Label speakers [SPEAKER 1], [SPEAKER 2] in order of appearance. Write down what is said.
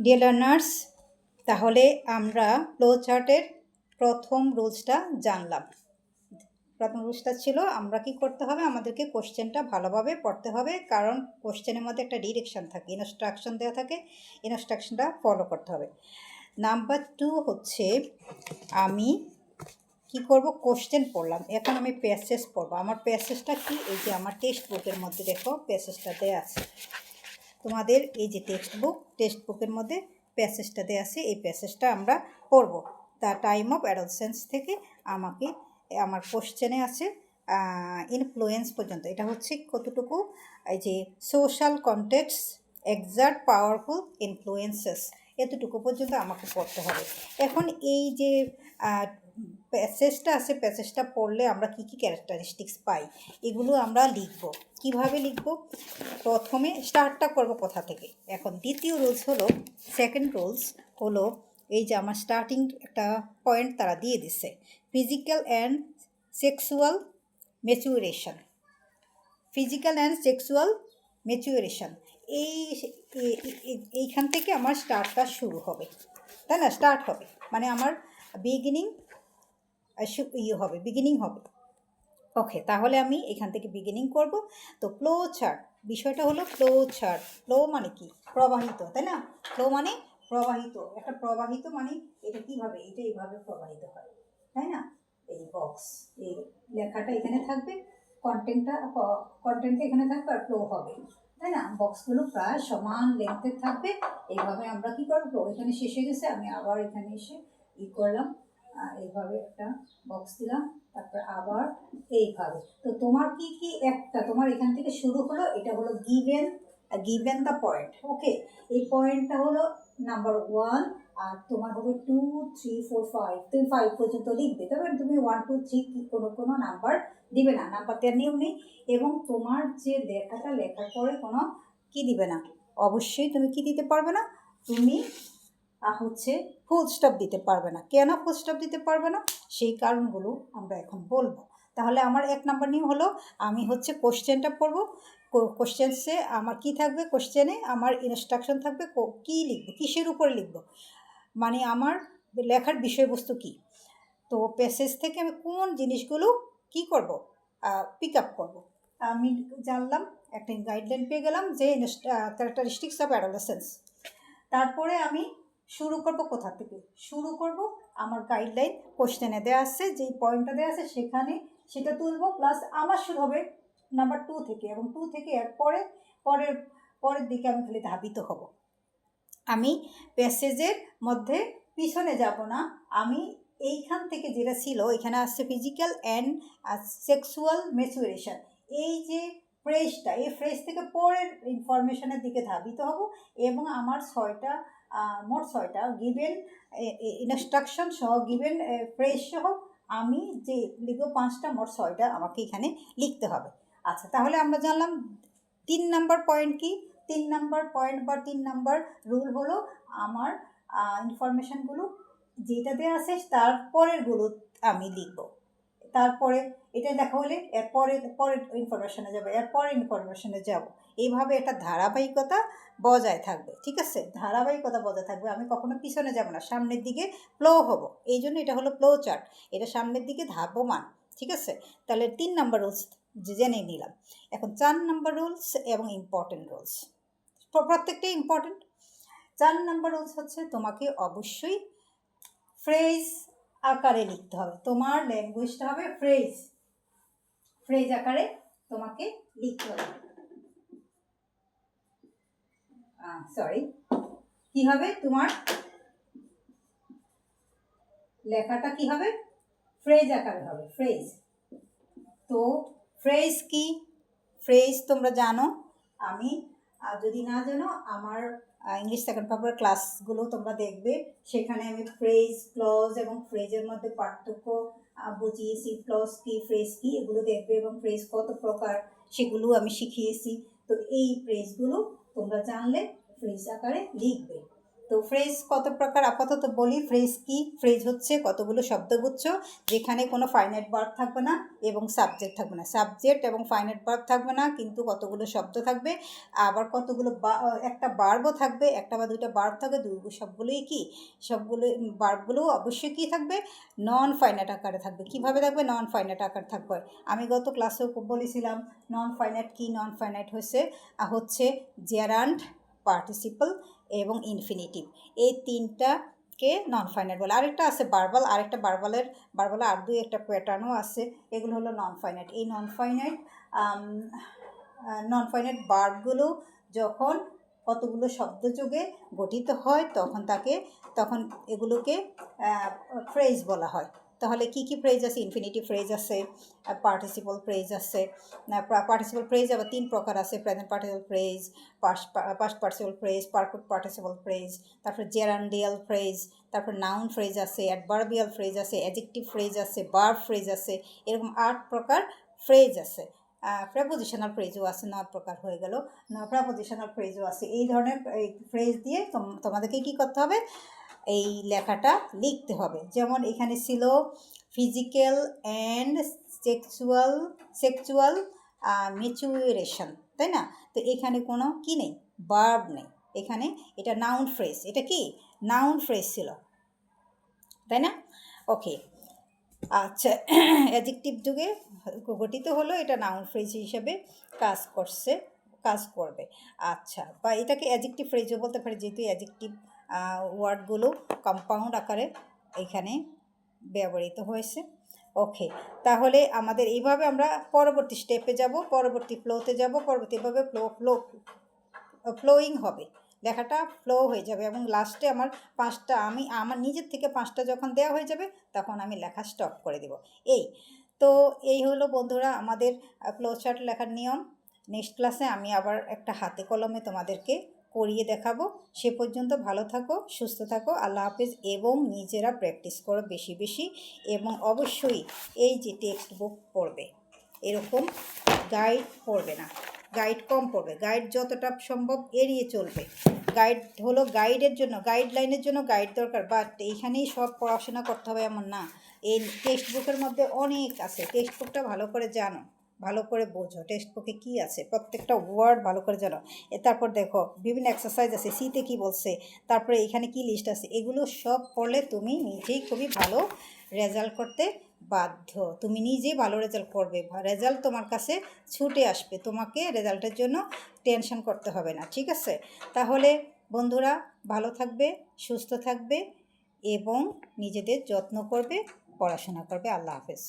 [SPEAKER 1] Dear learners, তাহলে আমরা flow চার্টের প্রথম রুলসটা জানলাম। প্রথম রুলসটা ছিল আমরা কি করতে হবে, আমাদেরকে কোশ্চেনটা ভালোভাবে পড়তে হবে, কারণ কোশ্চেনের মধ্যে একটা ডিরেকশন থাকে, ইনস্ট্রাকশন দেওয়া থাকে, ইনস্ট্রাকশনটা ফলো করতে হবে। নাম্বার 2 হচ্ছে আমি কি করব, কোশ্চেন পড়লাম, এখন আমি প্যাসেজ পড়বো। আমার প্যাসেজটা কি, এই যে আমার টেক্সট বুকের মধ্যে দেখো প্যাসেজটা দেওয়া আছে। তোমাদের এই যে টেক্সট বুকের মধ্যে প্যাসেজটা দেওয়া আছে, এই প্যাসেজটা আমরা পড়ব। দ্য টাইম অফ অ্যাডolescence থেকে আমাকে আমার কোশ্চেনে আছে ইনফ্লুয়েন্স পর্যন্ত। এটা হচ্ছে কতটুকু, এই যে social context excerpt powerful influences, এতটুকু পর্যন্ত আমাকে পড়তে হবে। এখন এই যে প্যাসেজটা আছে, প্যাসেজটা পড়লে আমরা কি কি ক্যারেক্টারিস্টিক্স পাই এগুলো আমরা লিখব। কিভাবে লিখব, প্রথমে স্টার্টটা করব কোথা থেকে। এখন দ্বিতীয় রুলস হলো, সেকেন্ড রুলস হলো, এই যে আমার স্টার্টিং একটা পয়েন্ট তারা দিয়ে দিছে, physical and sexual maturation. Physical and sexual maturation, এইখান থেকে আমার স্টার্টটা শুরু হবে, তাই না? স্টার্ট হবে মানে আমার বিগিনিং হবে, বিগিনিং হবে। ওকে, তাহলে আমি এখান থেকে বিগিনিং করব। তো ফ্লো চার্ট, বিষয়টা হলো ফ্লো চার্ট। ফ্লো মানে কি, প্রবাহিত, তাই না? ফ্লো মানে প্রবাহিত, একটা প্রবাহিত মানে এটা কীভাবে, এটা এইভাবে প্রবাহিত হয়, তাই না? এই বক্স, এই লেখাটা এখানে থাকবে, কন্টেন্টটা এখানে থাকবে আর ফ্লো হবে, তাই না? বক্সগুলো প্রায় সমান লেন্থের থাকবে। এইভাবে আমরা কী করবো, ফ্লো এখানে শেষ হয়ে গেছে, আমি আবার এখানে এসে করলাম, এইভাবে একটা বক্স দিলাম, তারপর আবার এইভাবে। তো তোমার কি কি একটা, তোমার এখান থেকে শুরু হলো, এটা হলো গিভেন দ্য পয়েন্ট। ওকে, এই পয়েন্টটা হলো নাম্বার 1, আর তোমার হবে 2, 3, 4, 5, তুমি 5 পর্যন্ত লিখবে। তবে তুমি 1, 2, 3 কি কোনো নাম্বার দিবে না, নাম্বার দেওয়ার নিয়ম নেই। এবং তোমার যে লেখাটা লেখার পরে কোনো কি দিবে না, অবশ্যই তুমি কি দিতে পারবে না, তুমি হচ্ছে ফুল স্টপ দিতে পারবে না। কেন ফুল স্টপ দিতে পারবে না, সেই কারণগুলো আমরা এখন বলবো। তাহলে আমার 1 নাম্বার নিয়ম হলো, আমি হচ্ছে কোশ্চেনটা পড়বো। কোশ্চেন্সে আমার কি থাকবে, কোশ্চেনে আমার ইনস্ট্রাকশন থাকবে, কি লিখবো, কিসের উপরে লিখবো, মানে আমার লেখার বিষয়বস্তু কি। তো প্যাসেজ থেকে আমি কোন জিনিসগুলো কি করব, পিক আপ করবো। আমি জানলাম, একটা গাইডলাইন পেয়ে গেলাম যে ক্যারেক্টারিস্টিক্স অফ অ্যাডolescence। তারপরে আমি শুরু করব কোথা থেকে, শুরু করব আমার গাইডলাইন কোশ্চেনে দেওয়া আছে, যেই পয়েন্টটা দেওয়া আছে সেখানে সেটা তুলব, প্লাস আমার শুরু হবে নাম্বার 2 থেকে, এবং 2 থেকে এর পরের দিকে আমি খালি ধাবিত হব। আমি প্যাসেজের মধ্যে পিছনে যাব না, আমি এইখান থেকে যেটা ছিল, এখানে আসছে ফিজিক্যাল অ্যান্ড সেক্সুয়াল ম্যাচুরেশন, এই যে ফ্রেজটা, এই ফ্রেজ থেকে পরের ইনফরমেশনের দিকে ধাবিত হব। এবং আমার মোট ছয়টা গিভেন ইনস্ট্রাকশন সহ, গিভেন ফ্রেজ সহ আমি যে লিখব 5টা, মোট 6টা আমাকে এখানে লিখতে হবে। আচ্ছা, তাহলে আমরা জানলাম 3 নাম্বার পয়েন্ট কি। 3 নাম্বার পয়েন্ট বা 3 নাম্বার রুল হলো, আমার ইনফরমেশানগুলো যেটা দেওয়া আছে তারপরেরগুলো আমি লিখব। তারপরে এটা দেখা হলে পরের ইনফরমেশনে যাবো, এরপরের ইনফরমেশনে যাব, এইভাবে একটা ধারাবাহিকতা বজায় থাকবে। ঠিক আছে, ধারাবাহিকতা বজায় থাকবে, আমি কখনো পিছনে যাব না, সামনের দিকে ফ্লো হব। এই জন্য এটা হলো ফ্লো চার্ট, এটা সামনের দিকে ধাবমান। ঠিক আছে, তাহলে 3 নাম্বার রুলস জেনে নিলাম। এখন 4 নাম্বার রুলস এবং ইম্পর্টেন্ট রুলস, প্রত্যেকটাই ইম্পর্টেন্ট। 4 নাম্বার রুলস হচ্ছে, তোমাকে অবশ্যই ফ্রেজ আকারে লিখতে হবে, তোমার ল্যাঙ্গুয়েজটা হবে ফ্রেজ আকারে তোমাকে লিখতে হবে। কি হবে, তোমার লেখাটা কি হবে, ফ্রেজ আকারে হবে, ফ্রেজ। তো ফ্রেজ কি, ফ্রেজ তোমরা জানো, আমি যদি না জানো, আমার ইংলিশ সেকেন্ড পেপার ক্লাসগুলো তোমরা দেখবে, সেখানে আমি ফ্রেজ, ক্লজ এবং ফ্রেজের মধ্যে পার্থক্য বুঝিয়েছি, ক্লজ কি, ফ্রেজ কি, এগুলো দেখবে, এবং ফ্রেজ কত প্রকার সেগুলো আমি শিখিয়েছি। তো এই ফ্রেজগুলো তোমরা জানলে ফ্রেজ আকারে লিখবে। তো ফ্রেজ কত প্রকার আপাতত বলি। ফ্রেজ কি? ফ্রেজ হচ্ছে কতগুলো শব্দগুচ্ছ যেখানে কোনো ফাইনাইট ভার্ব থাকবে না এবং সাবজেক্ট থাকবে না। সাবজেক্ট এবং ফাইনাইট ভার্ব থাকবে না, কিন্তু কতগুলো শব্দ থাকবে, আবার কতগুলো একটা ভার্বও থাকবে, একটা বা দুইটা ভার্ব থাকবে, সবগুলোই কি, সবগুলো ভার্বগুলো অবশ্যই কি থাকবে, নন ফাইনাইট আকারে থাকবে। কিভাবে থাকবে? নন ফাইনাইট আকার থাকবে। আমি গত ক্লাসেও বলেছিলাম নন ফাইনাইট কি। নন ফাইনাইট হচ্ছে জেরান্ড, পার্টিসিপল এবং ইনফিনিটিভ, এই তিনটাকে নন ফাইনাইট বলে। আরেকটা আছে বারবাল, আরেকটা বারবালে আর দুই একটা প্যাটার্নও আছে, এগুলো হলো নন ফাইনাইট। এই নন ফাইনাইট ভার্বগুলো যখন কতগুলো শব্দযোগে গঠিত হয় তখন এগুলোকে ফ্রেজ বলা হয়। তাহলে কি কি ফ্রেজ আছে? ইনফিনিটিভ ফ্রেজ আছে, পার্টিসিপল ফ্রেজ আছে। পার্টিসিপল ফ্রেজ আবার তিন প্রকার আছে, present participle phrase, past participle phrase, perfect participle phrase, তারপর জেরান্ডিয়াল ফ্রেজ, তারপর নাউন ফ্রেজ আছে, অ্যাডভার্বিয়াল ফ্রেজ আছে, অ্যাডজেক্টিভ ফ্রেজ আছে, ভার্ব ফ্রেজ আছে, এরকম 8 প্রকার ফ্রেজ আছে। প্রেপোজিশনাল ফ্রেজও আছে, 9 প্রকার হয়ে গেল। প্রেপোজিশনাল ফ্রেজও আছে। এই ধরনের ফ্রেজ দিয়ে তোমাদেরকে কী করতে হবে? এই লেখাটা লিখতে হবে। যেমন এখানে ছিল ফিজিক্যাল অ্যান্ড সেক্সুয়াল ম্যাচুরেশন, তাই না? তো এখানে কোনো কি নেই, ভার্ব নেই, এখানে এটা নাউন ফ্রেজ। এটা কি নাউন ফ্রেজ ছিল, তাই না? ওকে, আচ্ছা, অ্যাডজেক্টিভ যুগে গঠিত হলো, এটা নাউন ফ্রেজ হিসেবে কাজ করবে। আচ্ছা, বা এটাকে অ্যাডজেক্টিভ ফ্রেজও বলতে পারে, যেহেতু অ্যাডজেক্টিভ ওয়ার্ডগুলো কম্পাউন্ড আকারে এখানে ব্যবহৃত হয়েছে। ওকে, তাহলে আমাদের এইভাবে আমরা পরবর্তী স্টেপে যাব, পরবর্তী ফ্লোতে যাব, পরবর্তীভাবে ফ্লোয়িং হবে, লেখাটা ফ্লো হয়ে যাবে এবং লাস্টে আমার নিজের থেকে 5টা যখন দেওয়া হয়ে যাবে তখন আমি লেখা স্টপ করে দেব। এই হলো বন্ধুরা আমাদের ফ্লো চার্ট লেখার নিয়ম। নেক্সট ক্লাসে আমি আবার একটা হাতে কলমে তোমাদেরকে করিয়ে দেখাবো। সে পর্যন্ত ভালো থাকো, সুস্থ থাকো, আল্লাহ হাফেজ। এবং নিজেরা প্র্যাকটিস করো বেশি বেশি, এবং অবশ্যই এই যে টেক্সট বুক পড়বে, এরকম গাইড পড়বে না, গাইড কম পড়বে, গাইড যতটা সম্ভব এড়িয়ে চলবে। গাইড হলো গাইডের জন্য, গাইডলাইনের জন্য গাইড দরকার, বাট এইখানেই সব পড়াশোনা করতে হবে এমন না। এই টেক্সট বুকের মধ্যে অনেক আছে, টেক্সট বুকটা ভালো করে জানো, ভালো করে বোঝো টেক্সট বুকে কী আছে, প্রত্যেকটা ওয়ার্ড ভালো করে জানো। তারপর দেখো বিভিন্ন এক্সারসাইজ আছে, সিতে কী বলছে, তারপরে এখানে কি লিস্ট আছে, এগুলো সব পড়লে তুমি নিজেই খুবই ভালো রেজাল্ট করতে বাধ্য। তুমি নিজেই ভালো রেজাল্ট করবে, রেজাল্ট তোমার কাছে ছুটে আসবে, তোমাকে রেজাল্টের জন্য টেনশন করতে হবে না। ঠিক আছে? তাহলে বন্ধুরা ভালো থাকবে, সুস্থ থাকবে এবং নিজেদের যত্ন করবে, পড়াশোনা করবে। আল্লাহ হাফেজ।